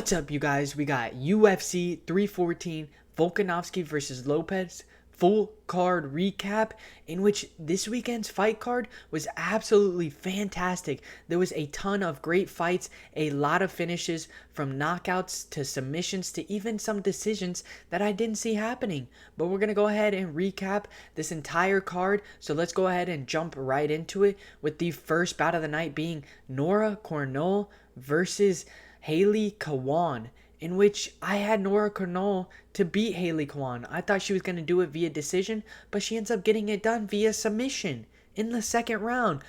What's up, you guys? We got UFC 314 Volkanovski vs Lopes full card recap, in which this weekend's fight card was absolutely fantastic. There was a ton of great fights, a lot of finishes, from knockouts to submissions to even some decisions that I didn't see happening. But we're going to go ahead and recap this entire card, so let's go ahead and jump right into it, with the first bout of the night being Nora Cornolle versus Hailey Cowan, in which I had Nora Cornolle to beat Hailey Cowan. I thought she was going to do it via decision, but she ends up getting it done via submission in the second round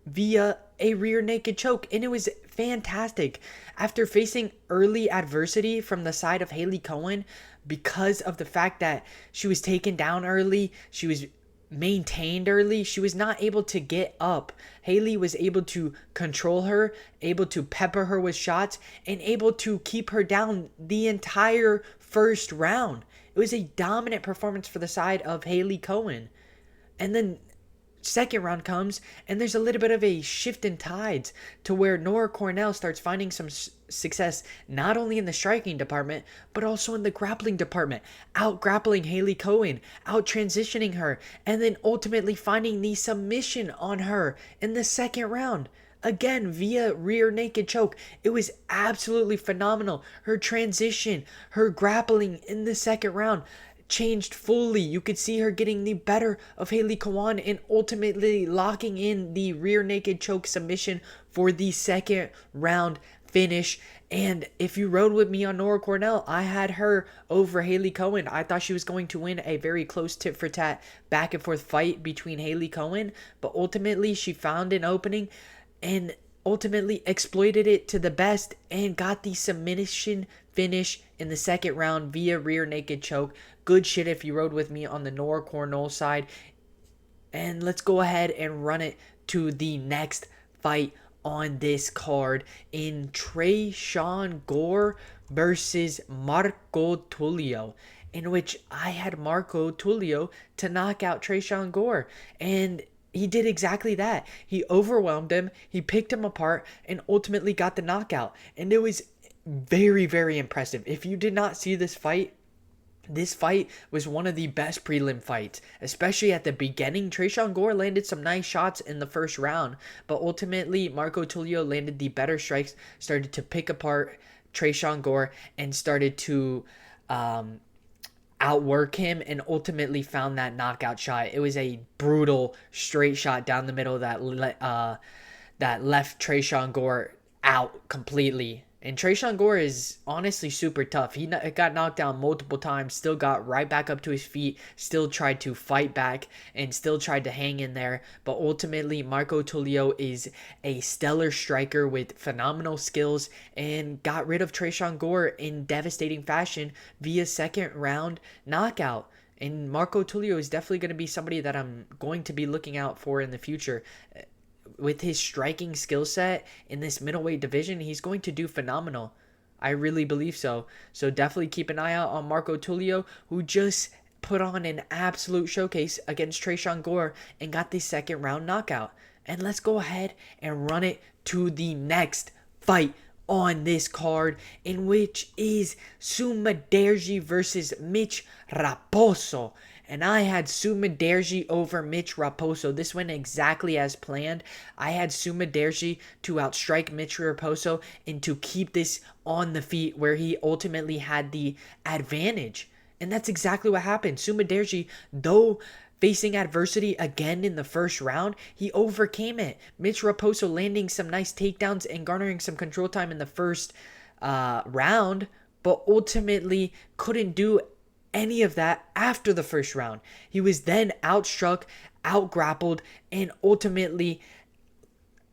via a rear naked choke, and it was fantastic. After facing early adversity from the side of Hailey Cowan because of the fact that she was taken down early, she was maintained early, she was not able to get up. Hailey was able to control her, able to pepper her with shots, and able to keep her down the entire first round. It was a dominant performance for the side of Hailey Cowan. And then second round comes, and there's a little bit of a shift in tides to where Nora Cornolle starts finding some success not only in the striking department but also in the grappling department, out grappling Hailey Cowan, out transitioning her, and then ultimately finding the submission on her in the second round, again via rear naked choke. It was absolutely phenomenal. Her transition, her grappling in the second round changed fully. You could see her getting the better of Hailey Cowan and ultimately locking in the rear naked choke submission for the second round finish. And if you rode with me on Nora Cornolle, I had her over Hailey Cowan. I thought she was going to win a very close tit for tat back and forth fight between Hailey Cowan, but ultimately she found an opening and ultimately exploited it to the best and got the submission finish in the second round via rear naked choke. Good shit if you rode with me on the Nora Cornolle side. And let's go ahead and run it to the next fight on this card in Tresean Gore versus Marco Tulio, in which I had Marco Tulio to knock out Tresean Gore, and he did exactly that. He overwhelmed him, he picked him apart, and ultimately got the knockout. And it was very, very impressive. If you did not see this fight was one of the best prelim fights, especially at the beginning. Tresean Gore landed some nice shots in the first round, but ultimately Marco Tulio landed the better strikes, started to pick apart Tresean Gore, and started to outwork him, and ultimately found that knockout shot. It was a brutal straight shot down the middle that left Tresean Gore out completely. And Tresean Gore is honestly super tough. He got knocked down multiple times, still got right back up to his feet, still tried to fight back, and still tried to hang in there. But ultimately, Marco Tulio is a stellar striker with phenomenal skills and got rid of Tresean Gore in devastating fashion via second round knockout. And Marco Tulio is definitely going to be somebody that I'm going to be looking out for in the future. With his striking skill set in this middleweight division, he's going to do phenomenal. I really believe so. So definitely keep an eye out on Marco Tulio, who just put on an absolute showcase against Tresean Gore and got the second round knockout. And let's go ahead and run it to the next fight on this card, in which is Sumudaerji versus Mitch Raposo. And I had Sumudaerji over Mitch Raposo. This went exactly as planned. I had Sumudaerji to outstrike Mitch Raposo and to keep this on the feet, where he ultimately had the advantage. And that's exactly what happened. Sumudaerji, though facing adversity again in the first round, he overcame it. Mitch Raposo landing some nice takedowns and garnering some control time in the first round, but ultimately couldn't do any of that after the first round. He was then outstruck, outgrappled, and ultimately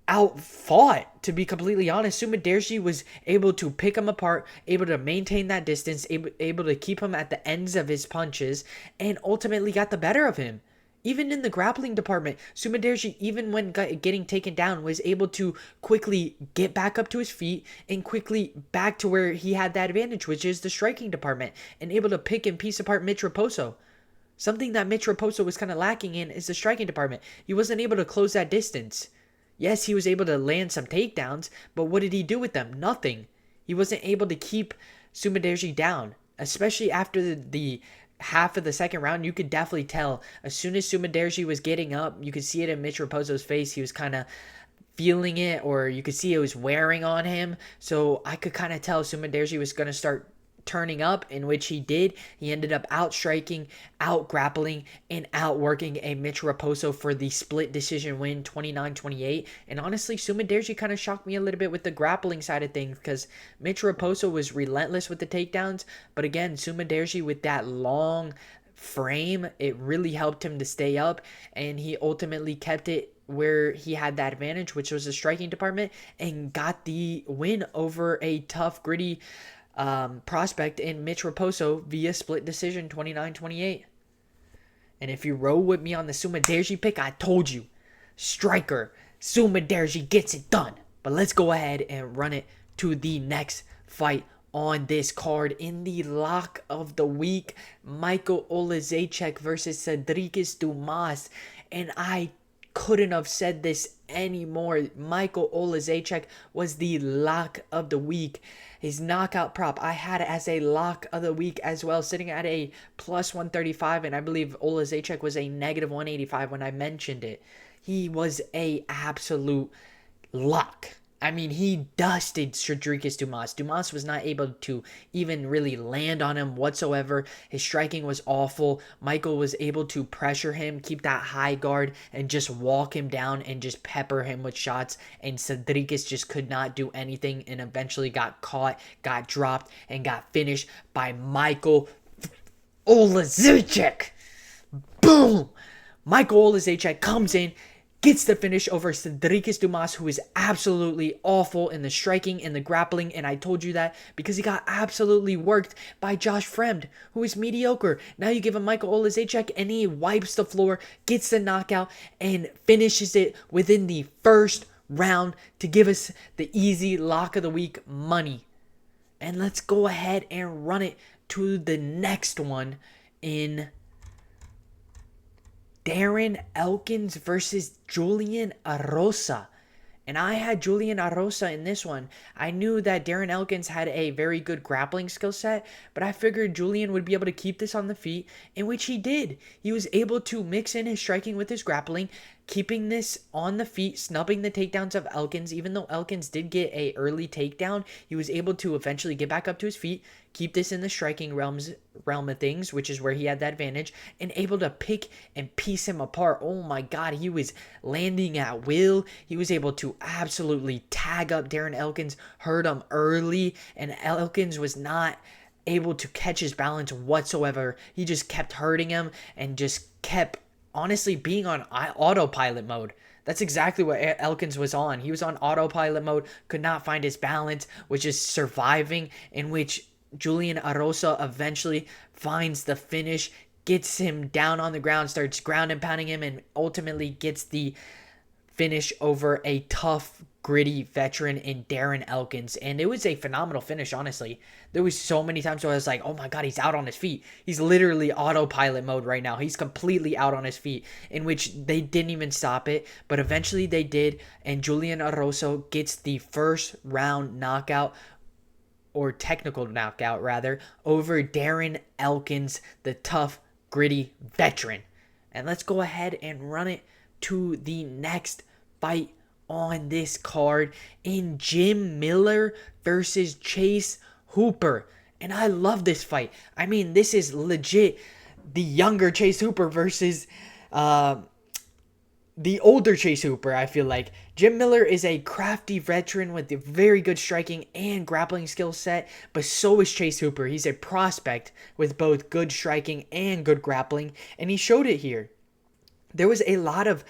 outfought. To be completely honest, Sumudaerji was able to pick him apart, able to maintain that distance, able to keep him at the ends of his punches, and ultimately got the better of him. Even in the grappling department, Sumudaerji, even when getting taken down, was able to quickly get back up to his feet and quickly back to where he had that advantage, which is the striking department, and able to pick and piece apart Mitch Raposo. Something that Mitch Raposo was kind of lacking in is the striking department. He wasn't able to close that distance. Yes, he was able to land some takedowns, but what did he do with them? Nothing. he wasn't able to keep Sumudaerji down, especially after the half of the second round. You could definitely tell as soon as Sumudaerji was getting up, you could see it in Mitch Raposo's face. He was kind of feeling it, or you could see it was wearing on him. So I could kind of tell Sumudaerji was going to start turning up, in which he did. He ended up outstriking, out-grappling, and outworking a Mitch Raposo for the split decision win, 29-28. And honestly, Sumudaerji kind of shocked me a little bit with the grappling side of things, because Mitch Raposo was relentless with the takedowns. But again, Sumudaerji with that long frame, it really helped him to stay up, and he ultimately kept it where he had that advantage, which was the striking department, and got the win over a tough, gritty prospect in Mitch Raposo via split decision, 29-28. And if you roll with me on the Sumudaerji pick, I told you, striker Sumudaerji gets it done. But let's go ahead and run it to the next fight on this card. In the lock of the week, Michał Oleksiejczuk versus Sedriques Dumas. And I couldn't have said this anymore. Michał Oleksiejczuk was the lock of the week. His knockout prop, I had it as a lock of the week as well, sitting at a plus 135, and I believe Oleksiejczuk was a negative 185 when I mentioned it. He was a absolute lock. I mean, he dusted Sedriques Dumas. Dumas was not able to even really land on him whatsoever. His striking was awful. Michał was able to pressure him, keep that high guard, and just walk him down and just pepper him with shots. And Sedriques just could not do anything, and eventually got caught, got dropped, and got finished by Michał Oleksiejczuk. Boom! Michał Oleksiejczuk comes in, gets the finish over Sedriques Dumas, who is absolutely awful in the striking and the grappling. And I told you that because he got absolutely worked by Josh Fremd, who is mediocre. Now you give him Michał Oleksiejczuk, and he wipes the floor, gets the knockout, and finishes it within the first round to give us the easy lock of the week money. And let's go ahead and run it to the next one in Darren Elkins versus Julian Erosa. And I had Julian Erosa in this one. I knew that Darren Elkins had a very good grappling skill set, but I figured Julian would be able to keep this on the feet, in which he did. He was able to mix in his striking with his grappling, keeping this on the feet, snubbing the takedowns of Elkins. Even though Elkins did get a early takedown, he was able to eventually get back up to his feet, keep this in the striking realm of things, which is where he had the advantage, and able to pick and piece him apart. Oh my God, he was landing at will. He was able to absolutely tag up Darren Elkins, hurt him early, and Elkins was not able to catch his balance whatsoever. He just kept hurting him and just kept honestly being on autopilot mode. That's exactly what Elkins was on. He was on autopilot mode, could not find his balance, was just surviving, in which Julian Erosa eventually finds the finish, gets him down on the ground, starts ground and pounding him, and ultimately gets the finish over a tough, gritty veteran in Darren Elkins. And it was a phenomenal finish, honestly. There was so many times where I was like, oh my God, he's out on his feet. He's literally autopilot mode right now. He's completely out on his feet, in which they didn't even stop it. But eventually they did, and Julian Erosa gets the first round knockout, or technical knockout rather, over Darren Elkins, the tough, gritty veteran. And let's go ahead and run it to the next fight on this card in Jim Miller versus Chase Hooper. And I love this fight. I mean, this is legit the younger Chase Hooper versus the older Chase Hooper, I feel like. Jim Miller is a crafty veteran with a very good striking and grappling skill set, but so is Chase Hooper. He's a prospect with both good striking and good grappling, and he showed it here. There was a lot of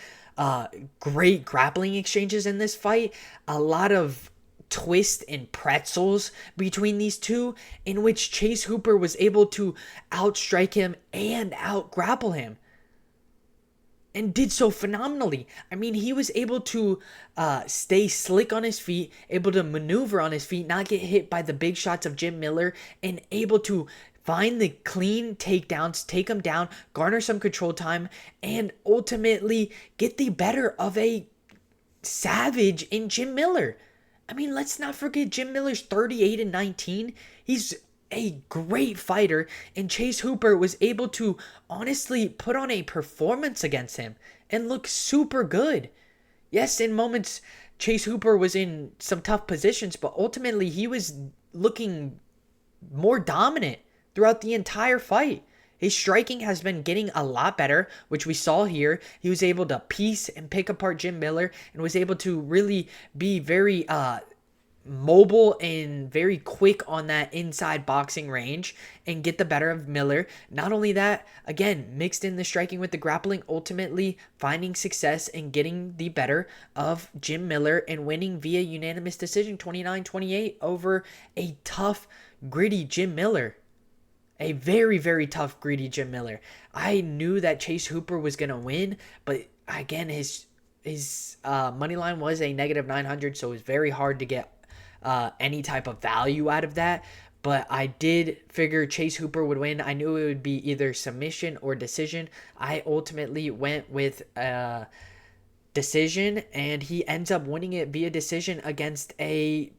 great grappling exchanges in this fight, a lot of twist and pretzels between these two, in which Chase Hooper was able to outstrike him and outgrapple him, and did so phenomenally. I mean, he was able to stay slick on his feet, able to maneuver on his feet, not get hit by the big shots of Jim Miller, and able to find the clean takedowns, take him down, garner some control time, and ultimately get the better of a savage in Jim Miller. I mean, let's not forget Jim Miller's 38-19. He's a great fighter, and Chase Hooper was able to honestly put on a performance against him and look super good. Yes, in moments, Chase Hooper was in some tough positions, but ultimately he was looking more dominant throughout the entire fight. His striking has been getting a lot better, which we saw here. He was able to piece and pick apart Jim Miller and was able to really be very mobile and very quick on that inside boxing range and get the better of Miller. Not only that, again, mixed in the striking with the grappling, ultimately finding success and getting the better of Jim Miller and winning via unanimous decision 29-28 over a tough, gritty Jim Miller. A very, very tough, greedy Jim Miller. I knew that Chase Hooper was going to win, but again, his money line was a -900, so it was very hard to get any type of value out of that. But I did figure Chase Hooper would win. I knew it would be either submission or decision. I ultimately went with decision, and he ends up winning it via decision against a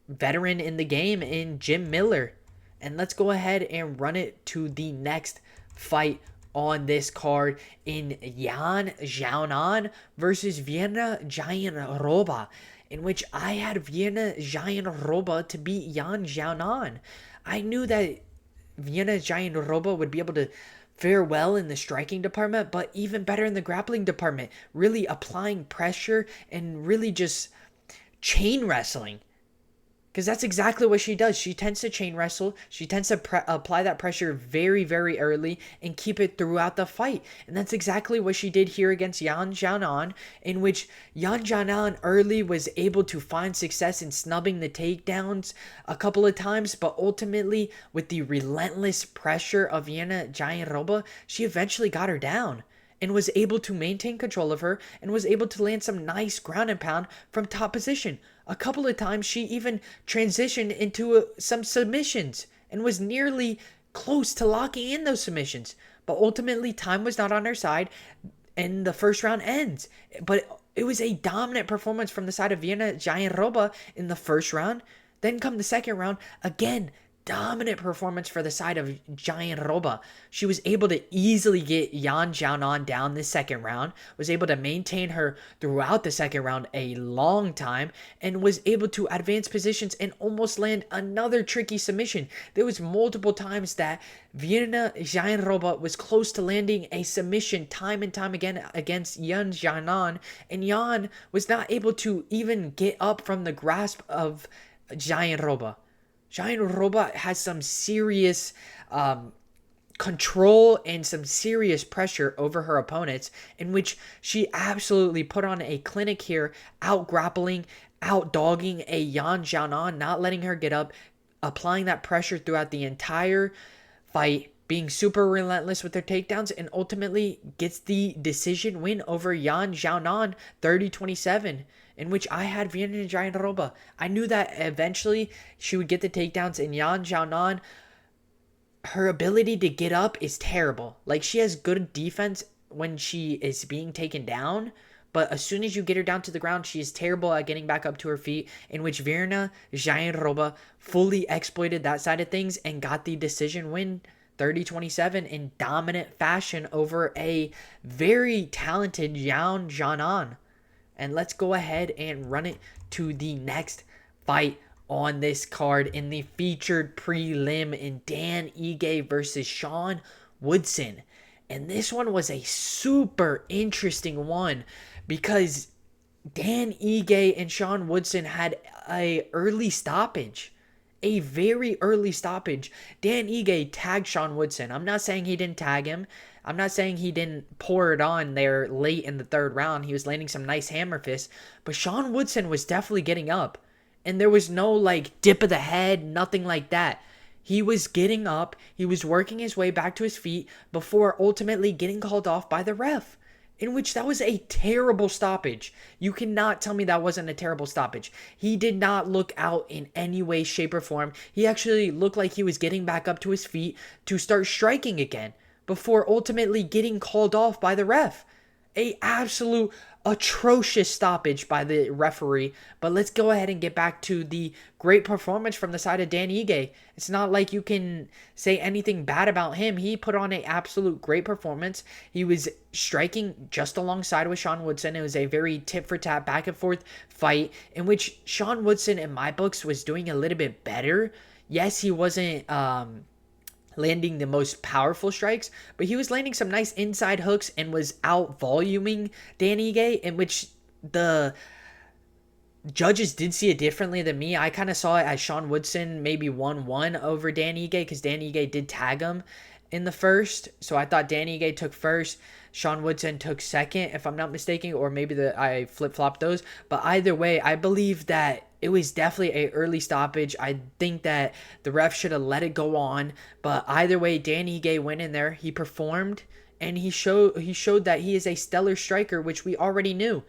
veteran in the game in Jim Miller. And let's go ahead and run it to the next fight on this card in Yan Xiaonan versus Vienna Gianroba, in which I had Vienna Gianroba to beat Yan Xiaonan. I knew that Vienna Gianroba would be able to fare well in the striking department, but even better in the grappling department, really applying pressure and really just chain wrestling. Because that's exactly what she does. She tends to chain wrestle. She tends to apply that pressure very, very early and keep it throughout the fight. And that's exactly what she did here against Yan Xiaonan, in which Yan Xiaonan early was able to find success in snubbing the takedowns a couple of times. But ultimately, with the relentless pressure of Vienna Gianroba, she eventually got her down and was able to maintain control of her and was able to land some nice ground and pound from top position. A couple of times she even transitioned into some submissions and was nearly close to locking in those submissions. But ultimately, time was not on her side and the first round ends. But it was a dominant performance from the side of Vienna Gianroba in the first round. Then come the second round, again, dominant performance for the side of Gianroba. She was able to easily get Yan Xiaonan down this second round, was able to maintain her throughout the second round a long time, and was able to advance positions and almost land another tricky submission. There was multiple times that Vienna Gianroba was close to landing a submission time and time again against Yan Xiaonan, and Yan was not able to even get up from the grasp of Gianroba. Gianroba has some serious control and some serious pressure over her opponents, in which she absolutely put on a clinic here, out grappling, out dogging a Yan Xiaonan, not letting her get up, applying that pressure throughout the entire fight, being super relentless with her takedowns, and ultimately gets the decision win over Yan Xiaonan 30-27. In which I had Vienna Gianroba. I knew that eventually she would get the takedowns, and Yan Xiaonan, her ability to get up is terrible. Like, she has good defense when she is being taken down, but as soon as you get her down to the ground, she is terrible at getting back up to her feet, in which Vienna Gianroba fully exploited that side of things and got the decision win 30-27 in dominant fashion over a very talented Yan Xiaonan. And let's go ahead and run it to the next fight on this card in the featured prelim in Dan Ige versus Sean Woodson. And this one was a super interesting one because Dan Ige and Sean Woodson had a early stoppage. A very early stoppage. Dan Ige tagged Sean Woodson. I'm not saying he didn't tag him. I'm not saying he didn't pour it on there late in the third round. He was landing some nice hammer fists. But Sean Woodson was definitely getting up. And there was no, like, dip of the head, nothing like that. He was getting up. He was working his way back to his feet before ultimately getting called off by the ref. In which that was a terrible stoppage. You cannot tell me that wasn't a terrible stoppage. He did not look out in any way, shape, or form. He actually looked like he was getting back up to his feet to start striking again before ultimately getting called off by the ref. a absolute atrocious stoppage by the referee. But let's go ahead and get back to the great performance from the side of Dan Ige. It's not like you can say anything bad about him. He put on an absolute great performance. He was striking just alongside with Sean Woodson. It was a very tit for tat, back and forth fight in which Sean Woodson, in my books, was doing a little bit better. Yes, he wasn't landing the most powerful strikes, but he was landing some nice inside hooks and was out voluming Dan Ige, in which the judges did see it differently than me. I kind of saw it as Sean Woodson maybe 1-1 over Dan Ige because Dan Ige did tag him in the first. So I thought Dan Ige took first, Sean Woodson took second, if I'm not mistaken, or maybe I flip-flopped those. But either way, I believe that it was definitely an early stoppage. I think that the ref should have let it go on. But either way, Dan Ige went in there. He performed, and he showed that he is a stellar striker, which we already knew.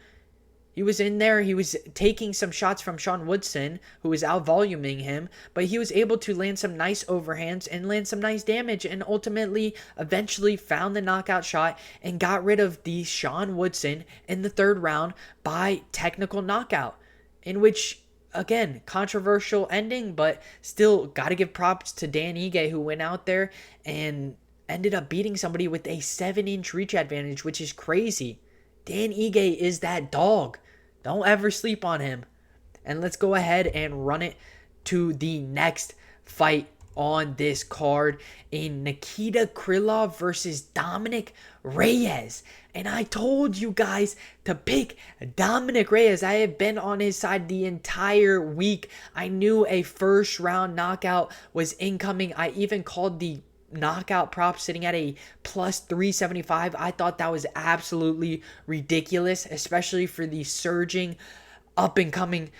He was in there. He was taking some shots from Sean Woodson, who was out voluming him, but he was able to land some nice overhands and land some nice damage, and ultimately, eventually found the knockout shot and got rid of the Sean Woodson in the third round by technical knockout, in which, again, controversial ending, but still got to give props to Dan Ige, who went out there and ended up beating somebody with a 7-inch reach advantage, which is crazy. Dan Ige is that dog. Don't ever sleep on him. And let's go ahead and run it to the next fight on this card in Nikita Krylov versus Dominick Reyes. And I told you guys to pick Dominick Reyes. I have been on his side the entire week. I knew a first round knockout was incoming. I even called the knockout prop sitting at a plus 375. I thought that was absolutely ridiculous, especially for the surging, up and coming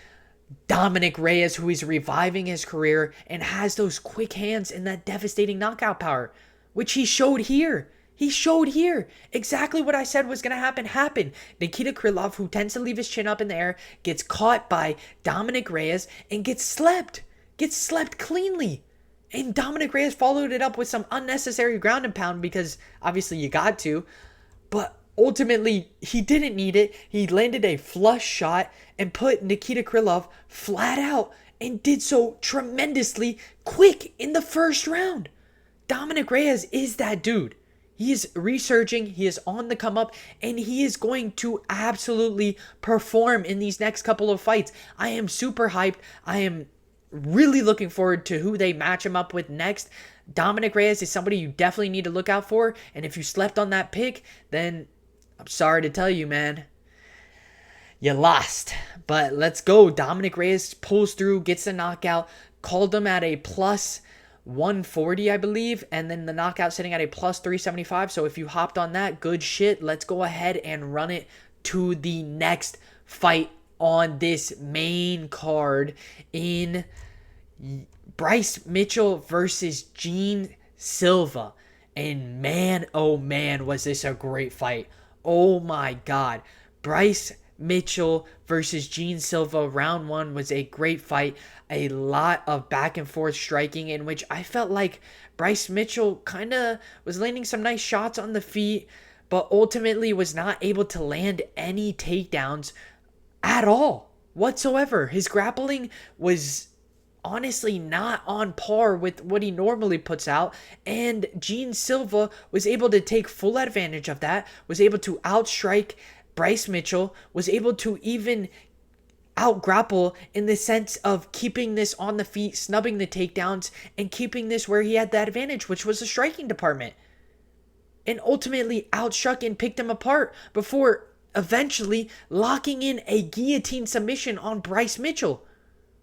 Dominick Reyes, who is reviving his career and has those quick hands and that devastating knockout power, which he showed here. He showed here. Exactly what I said was going to happen happened. Nikita Krylov, who tends to leave his chin up in the air, gets caught by Dominick Reyes and gets slept cleanly. And Dominick Reyes followed it up with some unnecessary ground and pound because obviously you got to. But ultimately, he didn't need it. He landed a flush shot and put Nikita Krylov flat out and did so tremendously quick in the first round. Dominick Reyes is that dude. He is resurging, he is on the come up, and he is going to absolutely perform in these next couple of fights. I am super hyped. I am really looking forward to who they match him up with next. Dominick Reyes is somebody you definitely need to look out for. And if you slept on that pick, then I'm sorry to tell you, man, you lost. But let's go. Dominick Reyes pulls through, gets the knockout, called him at a plus 140, I believe. And then the knockout sitting at a plus 375. So if you hopped on that, good shit. Let's go ahead and run it to the next fight on this main card in Bryce Mitchell versus Gene Silva. And man, oh man, was this a great fight. Oh my God. Bryce Mitchell versus Gene Silva, round one was a great fight. A lot of back and forth striking in which I felt like Bryce Mitchell kind of was landing some nice shots on the feet, but ultimately was not able to land any takedowns at all whatsoever. His grappling was honestly not on par with what he normally puts out, and Gene Silva was able to take full advantage of that, was able to outstrike Bryce Mitchell, was able to even out-grapple in the sense of keeping this on the feet, snubbing the takedowns, and keeping this where he had the advantage, which was the striking department, and ultimately outstruck and picked him apart before eventually locking in a guillotine submission on Bryce Mitchell,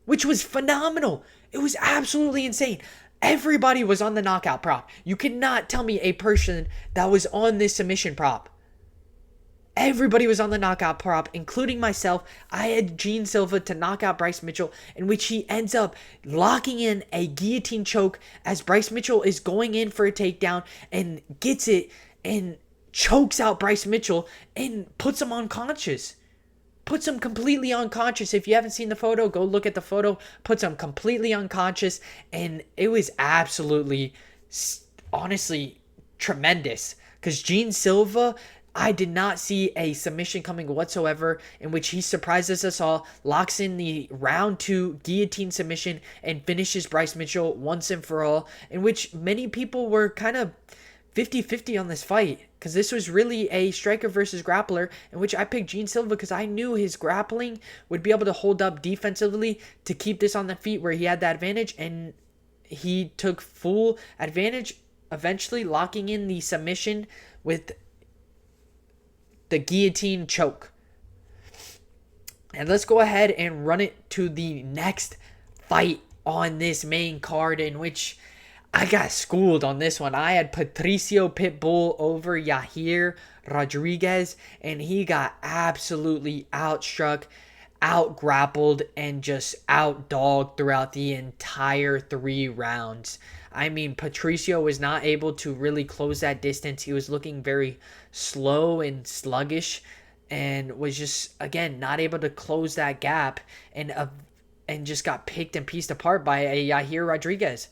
which was phenomenal. It was absolutely insane. Everybody was on the knockout prop. You cannot tell me a person that was on this submission prop. Everybody was on the knockout prop, including myself. I had Gene Silva to knock out Bryce Mitchell, in which he ends up locking in a guillotine choke as Bryce Mitchell is going in for a takedown and gets it and chokes out Bryce Mitchell and puts him unconscious. Puts him completely unconscious. If you haven't seen the photo, go look at the photo. Puts him completely unconscious, and it was absolutely, honestly, tremendous. Because Gene Silva, I did not see a submission coming whatsoever, in which he surprises us all, locks in the round 2 guillotine submission, and finishes Bryce Mitchell once and for all, in which many people were kind of 50-50 on this fight, because this was really a striker versus grappler, in which I picked Gene Silva because I knew his grappling would be able to hold up defensively to keep this on the feet where he had the advantage, and he took full advantage, eventually locking in the submission with the guillotine choke. And let's go ahead and run it to the next fight on this main card, in which I got schooled on this one. I had Patricio Pitbull over Yair Rodriguez, and he got absolutely outstruck, out-grappled, and just out-dogged throughout the entire 3 rounds. I mean, Patricio was not able to really close that distance. He was looking very slow and sluggish, and was just, again, not able to close that gap, and just got picked and pieced apart by a Yair Rodriguez.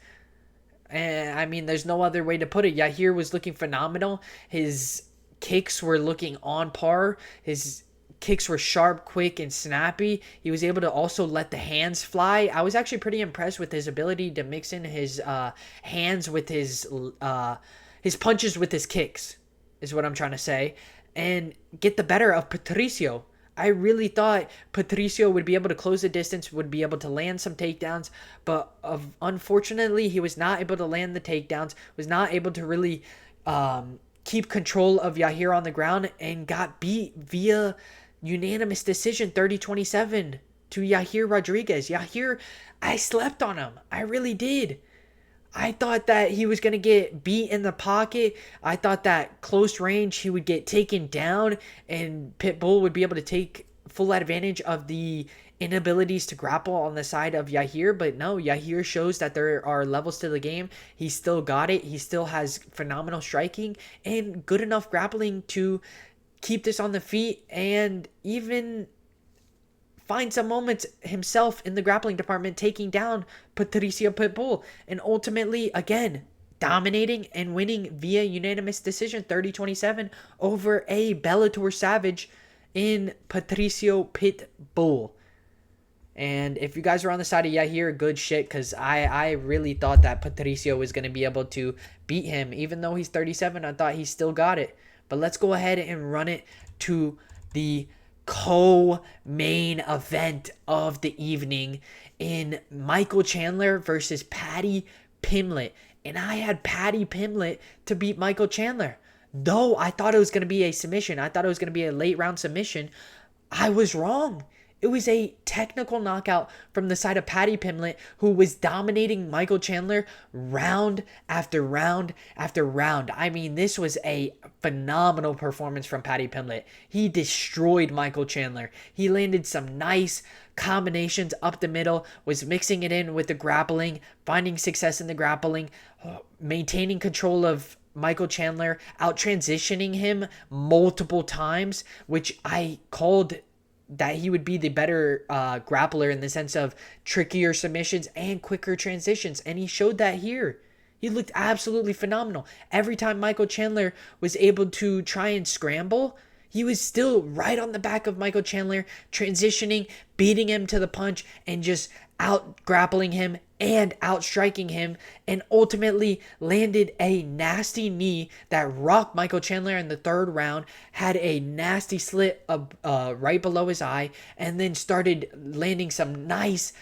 And I mean, there's no other way to put it. Yair was looking phenomenal. His kicks were looking on par. His kicks were sharp, quick, and snappy. He was able to also let the hands fly. I was actually pretty impressed with his ability to mix in his hands with his punches with his kicks, is what I'm trying to say, and get the better of Patricio. I really thought Patricio would be able to close the distance, would be able to land some takedowns, but unfortunately, he was not able to land the takedowns, was not able to really keep control of Yair on the ground, and got beat via unanimous decision 30-27 to Yair Rodriguez. Yair, I slept on him. I really did. I thought that he was going to get beat in the pocket. I thought that close range he would get taken down and Pitbull would be able to take full advantage of the inabilities to grapple on the side of Yair. But no, Yair shows that there are levels to the game. He still got it. He still has phenomenal striking and good enough grappling to keep this on the feet, and even find some moments himself in the grappling department, taking down Patricio Pitbull, and ultimately, again, dominating and winning via unanimous decision 30-27 over a Bellator Savage in Patricio Pitbull. And if you guys are on the side of Yair, good shit, because I really thought that Patricio was going to be able to beat him. Even though he's 37, I thought he still got it. But let's go ahead and run it to the co-main event of the evening in Michael Chandler versus Paddy Pimblett. And I had Paddy Pimblett to beat Michael Chandler. Though I thought it was going to be a submission, I thought it was going to be a late round submission, I was wrong. It was a technical knockout from the side of Paddy Pimblett, who was dominating Michael Chandler round after round after round. I mean, this was a phenomenal performance from Paddy Pimblett. He destroyed Michael Chandler. He landed some nice combinations up the middle, was mixing it in with the grappling, finding success in the grappling, maintaining control of Michael Chandler, out transitioning him multiple times, which I called that he would be the better grappler in the sense of trickier submissions and quicker transitions. And he showed that here. He looked absolutely phenomenal. Every time Michael Chandler was able to try and scramble, he was still right on the back of Michael Chandler, transitioning, beating him to the punch, and just out grappling him and out striking him, and ultimately landed a nasty knee that rocked Michael Chandler in the 3rd round, had a nasty slit right below his eye, and then started landing some nice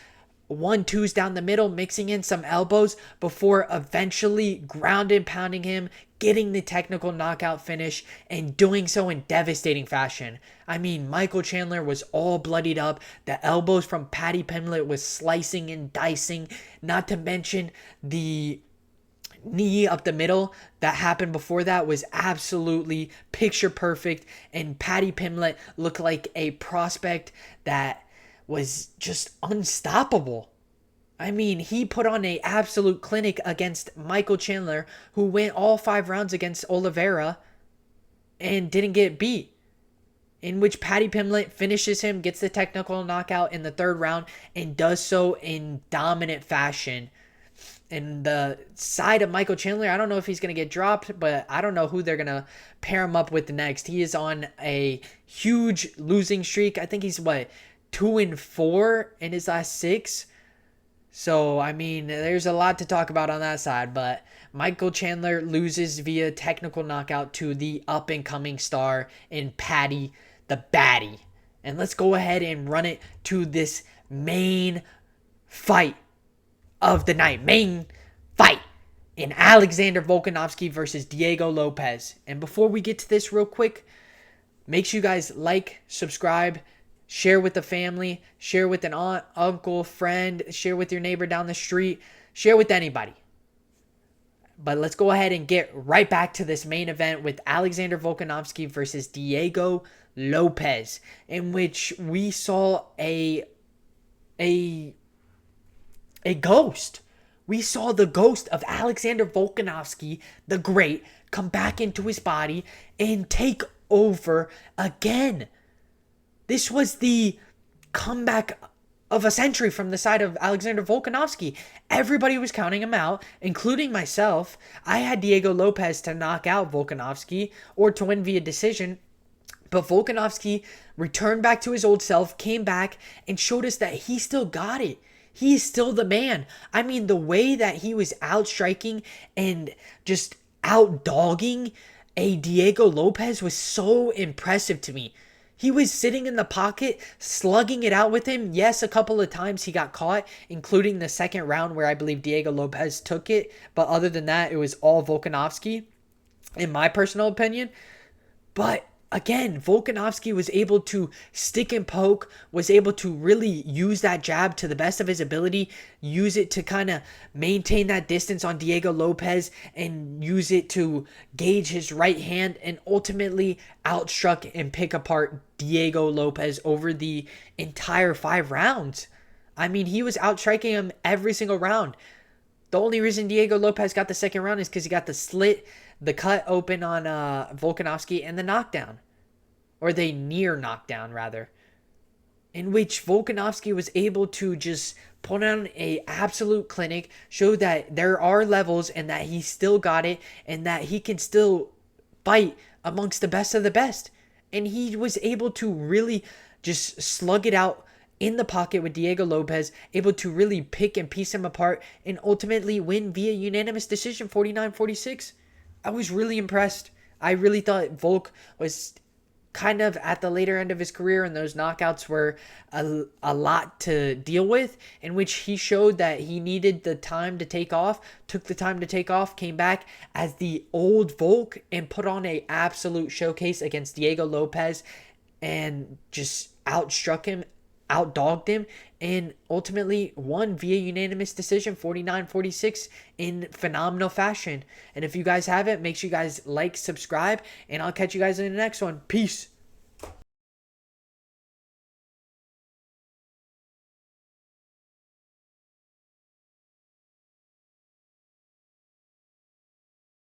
1-2s down the middle, mixing in some elbows before eventually ground and pounding him, getting the technical knockout finish, and doing so in devastating fashion. I mean, Michael Chandler was all bloodied up. The elbows from Paddy Pimblett was slicing and dicing, not to mention the knee up the middle that happened before that was absolutely picture perfect, and Paddy Pimblett looked like a prospect that was just unstoppable. I mean, he put on an absolute clinic against Michael Chandler, who went all 5 rounds against Oliveira and didn't get beat, in which Paddy Pimblett finishes him, gets the technical knockout in the 3rd round, and does so in dominant fashion. And the side of Michael Chandler, I don't know if he's going to get dropped, but I don't know who they're going to pair him up with next. He is on a huge losing streak. I think he's, 2-4 in his last 6. So, I mean, there's a lot to talk about on that side. But Michael Chandler loses via technical knockout to the up-and-coming star in Paddy, the Baddie. And let's go ahead and run it to this main fight of the night. Main fight in Alexander Volkanovski versus Diego Lopes. And before we get to this real quick, make sure you guys like, subscribe, share with the family, share with an aunt, uncle, friend, share with your neighbor down the street, share with anybody. But let's go ahead and get right back to this main event with Alexander Volkanovski versus Diego Lopes, in which we saw a ghost. We saw the ghost of Alexander Volkanovski, the Great, come back into his body and take over again. This was the comeback of a century from the side of Alexander Volkanovski. Everybody was counting him out, including myself. I had Diego Lopes to knock out Volkanovski or to win via decision. But Volkanovski returned back to his old self, came back, and showed us that he still got it. He is still the man. I mean, the way that he was outstriking and just outdogging a Diego Lopes was so impressive to me. He was sitting in the pocket, slugging it out with him. Yes, a couple of times he got caught, including the second round where I believe Diego Lopes took it. But other than that, it was all Volkanovski, in my personal opinion. But again, Volkanovski was able to stick and poke, was able to really use that jab to the best of his ability, use it to kind of maintain that distance on Diego Lopes, and use it to gauge his right hand, and ultimately outstruck and pick apart Diego Lopes over the entire 5 rounds. I mean, he was outstriking him every single round. The only reason Diego Lopes got the second round is because he got the cut open on Volkanovski, and the knockdown. Or the near knockdown, rather. In which Volkanovski was able to just put on an absolute clinic, show that there are levels and that he still got it, and that he can still fight amongst the best of the best. And he was able to really just slug it out in the pocket with Diego Lopes, able to really pick and piece him apart, and ultimately win via unanimous decision, 49-46. I was really impressed. I really thought Volk was kind of at the later end of his career, and those knockouts were a lot to deal with, in which he showed that he needed the time to take off, took the time to take off, came back as the old Volk, and put on a absolute showcase against Diego Lopes, and just outstruck him, outdogged him, and ultimately won via unanimous decision, 49-46, in phenomenal fashion. And if you guys haven't, make sure you guys like, subscribe, and I'll catch you guys in the next one. Peace.